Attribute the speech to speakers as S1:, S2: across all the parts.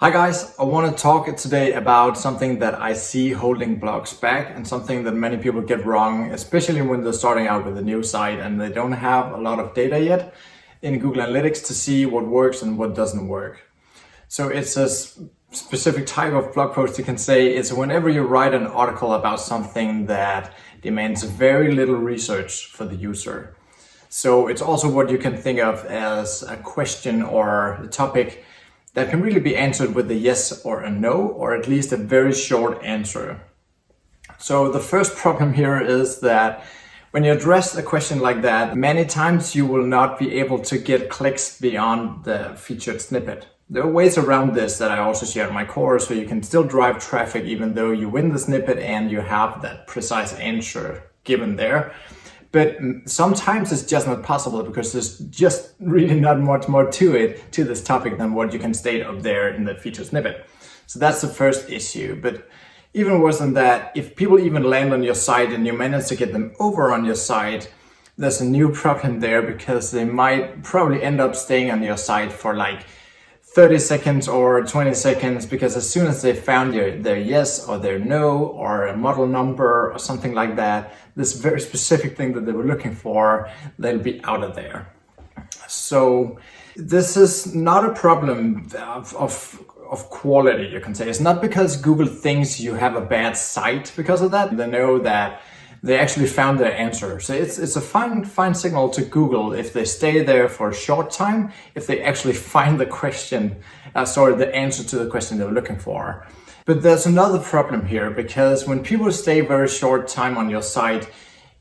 S1: Hi guys, I want to talk today about something that I see holding blogs back and something that many people get wrong, especially when they're starting out with a new site and they don't have a lot of data yet in Google Analytics to see what works and what doesn't work. So it's a specific type of blog post you can say is whenever you write an article about something that demands very little research for the user. So it's also what you can think of as a question or a topic that can really be answered with a yes or a no, or at least a very short answer. So the first problem here is that when you address a question like that, many times you will not be able to get clicks beyond the featured snippet. There are ways around this that I also share in my course, so you can still drive traffic even though you win the snippet and you have that precise answer given there. But sometimes it's just not possible because there's just really not much more to it, to this topic, than what you can state up there in the featured snippet. So that's the first issue. But even worse than that, if people even land on your site and you manage to get them over on your site, there's a new problem there because they might probably end up staying on your site for like 30 seconds or 20 seconds, because as soon as they found their yes or their no or a model number or something like that, this very specific thing that they were looking for, they'll be out of there. So this is not a problem of quality, you can say. It's not because Google thinks you have a bad site because of that. They know that they actually found their answer. So it's a fine signal to Google if they stay there for a short time, if they actually find the the answer to the question they were looking for. But there's another problem here, because when people stay very short time on your site,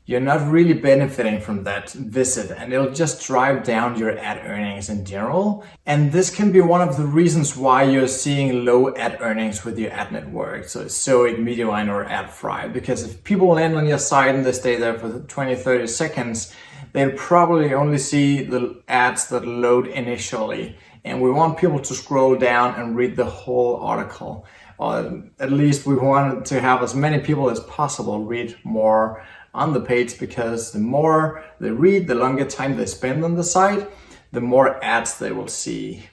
S1: you're not really benefiting from that visit, and it'll just drive down your ad earnings in general. And this can be one of the reasons why you're seeing low ad earnings with your ad network, so Zoic, Medialine or AdFry, because if people land on your site and they stay there for 20-30 seconds, they'll probably only see the ads that load initially. And we want people to scroll down and read the whole article. Or at least we want to have as many people as possible read more on the page, because the more they read, the longer time they spend on the site, the more ads they will see.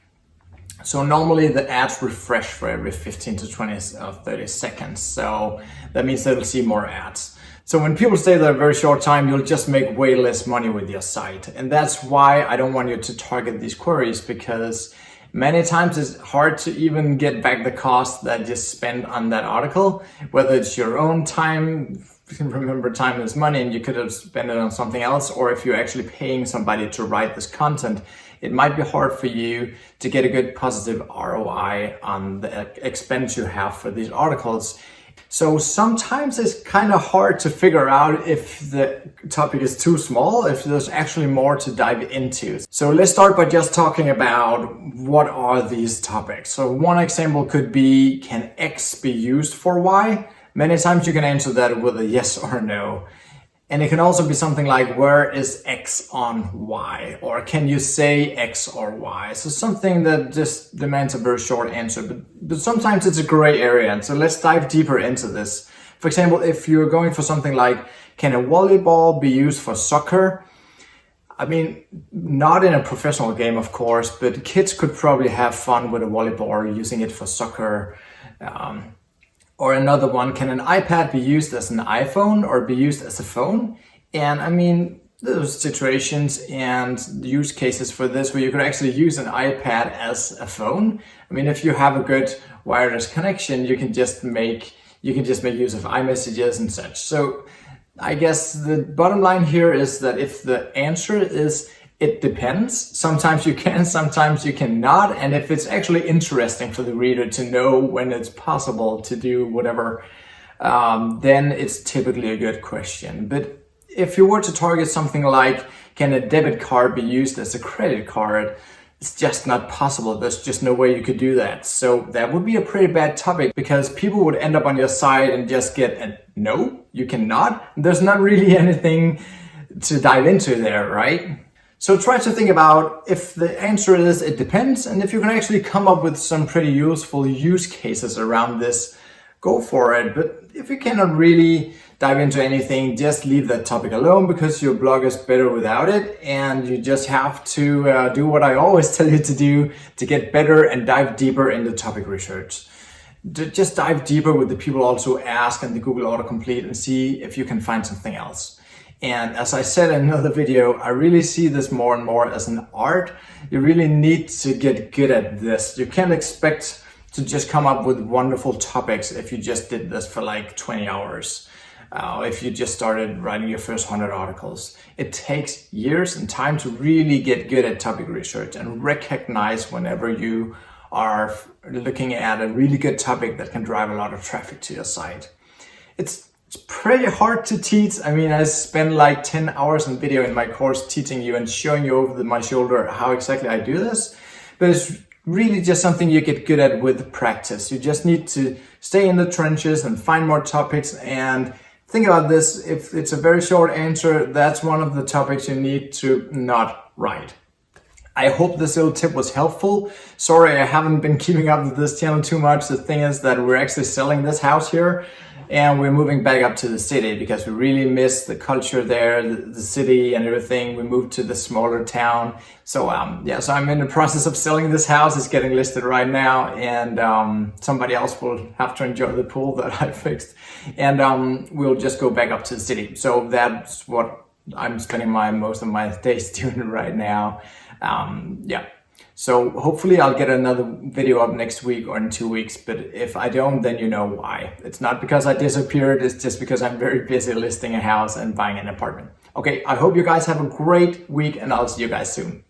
S1: So normally the ads refresh for every 15 to 20 or 30 seconds. So that means they'll see more ads. So when people stay there a very short time, you'll just make way less money with your site. And that's why I don't want you to target these queries, because many times it's hard to even get back the cost that you spent on that article, whether it's your own time. You can remember time is money and you could have spent it on something else, or if you're actually paying somebody to write this content, it might be hard for you to get a good positive ROI on the expense you have for these articles. So sometimes it's kind of hard to figure out if the topic is too small, if there's actually more to dive into. So let's start by just talking about what are these topics. So one example could be, can X be used for Y? Many times you can answer that with a yes or no. And it can also be something like, where is X on Y? Or can you say X or Y? So something that just demands a very short answer, but sometimes it's a gray area. And so let's dive deeper into this. For example, if you're going for something like, can a volleyball be used for soccer? I mean, not in a professional game, of course, but kids could probably have fun with a volleyball using it for soccer. Or another one, can an iPad be used as an iPhone or be used as a phone? And I mean, there's situations and use cases for this where you could actually use an iPad as a phone. I mean, if you have a good wireless connection, you can just make use of iMessages and such. So I guess the bottom line here is that if the answer is it depends, sometimes you can, sometimes you cannot. And if it's actually interesting for the reader to know when it's possible to do whatever, then it's typically a good question. But if you were to target something like, can a debit card be used as a credit card? It's just not possible. There's just no way you could do that. So that would be a pretty bad topic, because people would end up on your site and just get a no, you cannot. There's not really anything to dive into there, right? So try to think about if the answer is it depends, and if you can actually come up with some pretty useful use cases around this, go for it. But if you cannot really dive into anything, just leave that topic alone because your blog is better without it. And you just have to do what I always tell you to do to get better and dive deeper into topic research. Just dive deeper with the people also ask and the Google autocomplete and see if you can find something else. And as I said in another video, I really see this more and more as an art. You really need to get good at this. You can't expect to just come up with wonderful topics if you just did this for like 20 hours. If you just started writing your first 100 articles. It takes years and time to really get good at topic research and recognize whenever you are looking at a really good topic that can drive a lot of traffic to your site. It's pretty hard to teach. I mean, I spend like 10 hours in video in my course teaching you and showing you over my shoulder how exactly I do this. But it's really just something you get good at with practice. You just need to stay in the trenches and find more topics. And think about this, if it's a very short answer, that's one of the topics you need to not write. I hope this little tip was helpful. Sorry, I haven't been keeping up with this channel too much. The thing is that we're actually selling this house here and we're moving back up to the city because we really miss the culture there, the city and everything. We moved to the smaller town. So so I'm in the process of selling this house. It's getting listed right now, and somebody else will have to enjoy the pool that I fixed. And we'll just go back up to the city. So that's what I'm spending most of my days doing right now. So hopefully I'll get another video up next week or in 2 weeks, but if I don't, then you know why. It's not because I disappeared, it's just because I'm very busy listing a house and buying an apartment. Okay, I hope you guys have a great week and I'll see you guys soon.